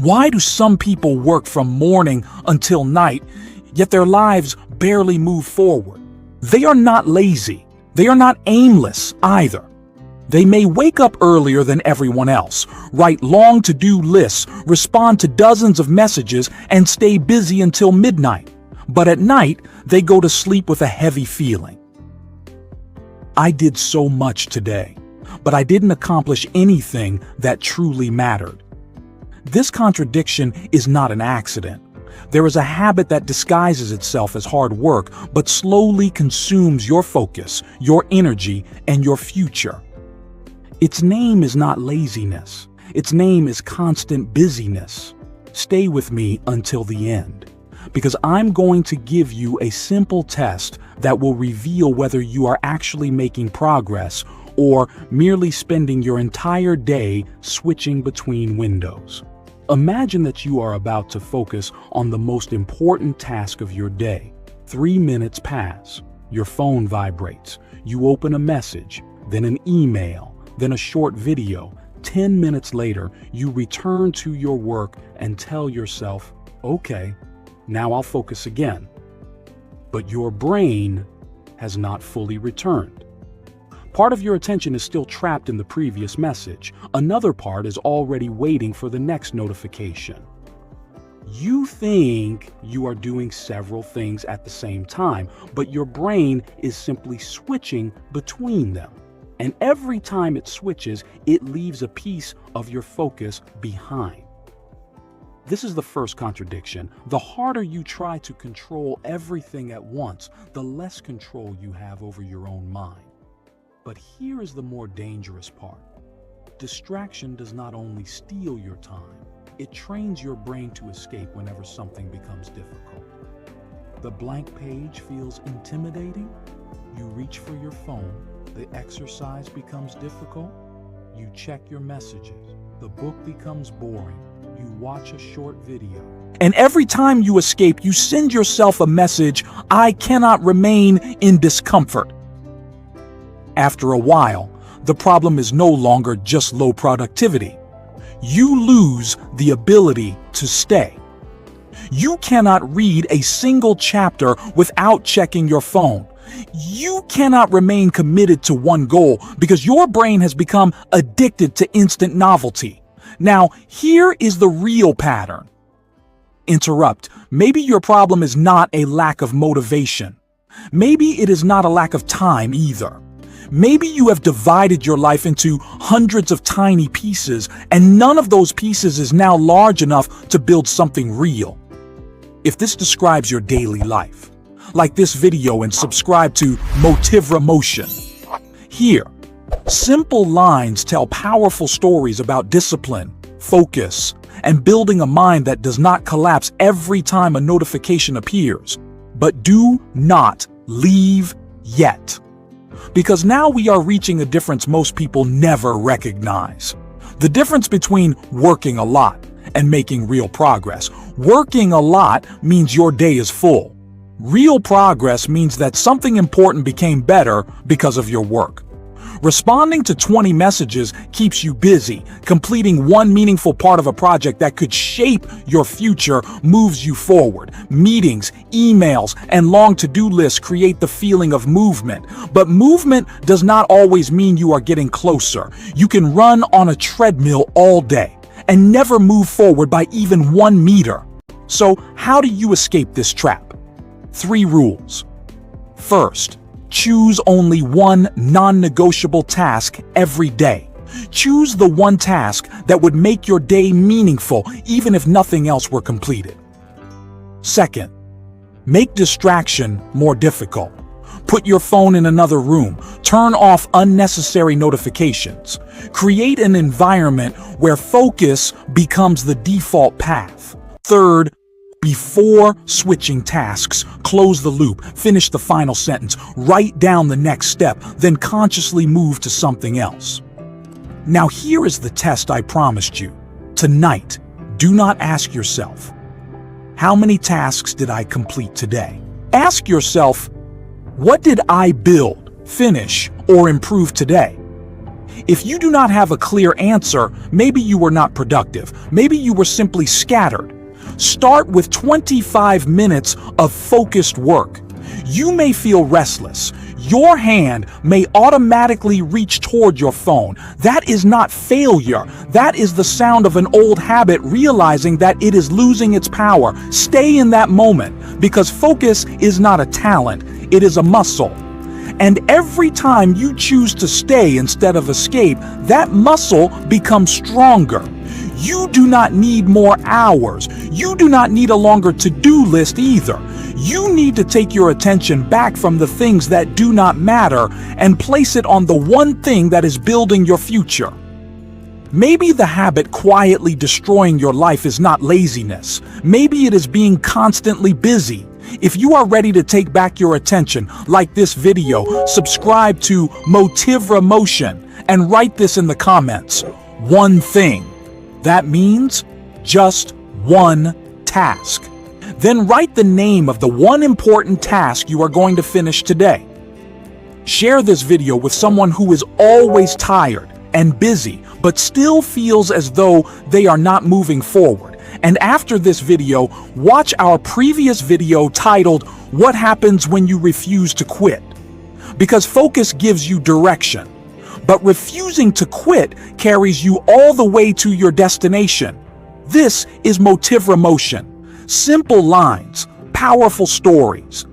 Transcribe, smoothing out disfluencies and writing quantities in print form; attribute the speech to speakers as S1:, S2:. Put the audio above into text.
S1: Why do some people work from morning until night, yet their lives barely move forward? They are not lazy. They are not aimless either. They may wake up earlier than everyone else, write long to-do lists, respond to dozens of messages, and stay busy until midnight. But at night, they go to sleep with a heavy feeling. I did so much today, but I didn't accomplish anything that truly mattered. This contradiction is not an accident. There is a habit that disguises itself as hard work, but slowly consumes your focus, your energy, and your future. Its name is not laziness. Its name is constant busyness. Stay with me until the end, because I'm going to give you a simple test that will reveal whether you are actually making progress or merely spending your entire day switching between windows. Imagine that you are about to focus on the most important task of your day. 3 minutes pass. Your phone vibrates. You open a message, then an email, then a short video. 10 minutes later, you return to your work and tell yourself, okay, now I'll focus again. But your brain has not fully returned. Part of your attention is still trapped in the previous message. Another part is already waiting for the next notification. You think you are doing several things at the same time, but your brain is simply switching between them. And every time it switches, it leaves a piece of your focus behind. This is the first contradiction. The harder you try to control everything at once, the less control you have over your own mind. But here is the more dangerous part. Distraction does not only steal your time, it trains your brain to escape whenever something becomes difficult. The blank page feels intimidating. You reach for your phone. The exercise becomes difficult. You check your messages. The book becomes boring. You watch a short video. And every time you escape, you send yourself a message, I cannot remain in discomfort. After a while, the problem is no longer just low productivity. You lose the ability to stay. You cannot read a single chapter without checking your phone. You cannot remain committed to one goal because your brain has become addicted to instant novelty. Now, here is the real pattern. Interrupt. Maybe your problem is not a lack of motivation. Maybe it is not a lack of time either. Maybe you have divided your life into hundreds of tiny pieces, and none of those pieces is now large enough to build something real. If this describes your daily life, like this video and subscribe to MOTIVRA Motion. Here, simple lines tell powerful stories about discipline, focus, and building a mind that does not collapse every time a notification appears. But do not leave yet. Because now we are reaching a difference most people never recognize. The difference between working a lot and making real progress. Working a lot means your day is full. Real progress means that something important became better because of your work. Responding to 20 messages keeps you busy. Completing one meaningful part of a project that could shape your future moves you forward. Meetings, emails, and long to-do lists create the feeling of movement. But movement does not always mean you are getting closer. You can run on a treadmill all day and never move forward by even 1 meter. So how do you escape this trap? 3 rules. First, choose only one non-negotiable task every day. Choose the one task that would make your day meaningful even if nothing else were completed. Second, make distraction more difficult. Put your phone in another room. Turn off unnecessary notifications. Create an environment where focus becomes the default path. Third, before switching tasks, close the loop, finish the final sentence, write down the next step, then consciously move to something else. Now here is the test I promised you. Tonight, do not ask yourself, how many tasks did I complete today? Ask yourself, what did I build, finish, or improve today? If you do not have a clear answer, maybe you were not productive. Maybe you were simply scattered. Start with 25 minutes of focused work. You may feel restless. Your hand may automatically reach toward your phone. That is not failure. That is the sound of an old habit realizing that it is losing its power. Stay in that moment, because focus is not a talent, it is a muscle. And every time you choose to stay instead of escape, that muscle becomes stronger. You do not need more hours. You do not need a longer to-do list either. You need to take your attention back from the things that do not matter and place it on the one thing that is building your future. Maybe the habit quietly destroying your life is not laziness. Maybe it is being constantly busy. If you are ready to take back your attention, like this video, subscribe to MOTIVRA Motion and write this in the comments. One thing. That means just one task. Then write the name of the one important task you are going to finish today. Share this video with someone who is always tired and busy, but still feels as though they are not moving forward. And after this video, watch our previous video titled, "What Happens When You Refuse to Quit?" Because focus gives you direction, but refusing to quit carries you all the way to your destination. This is MOTIVRA Motion. Simple lines, powerful stories.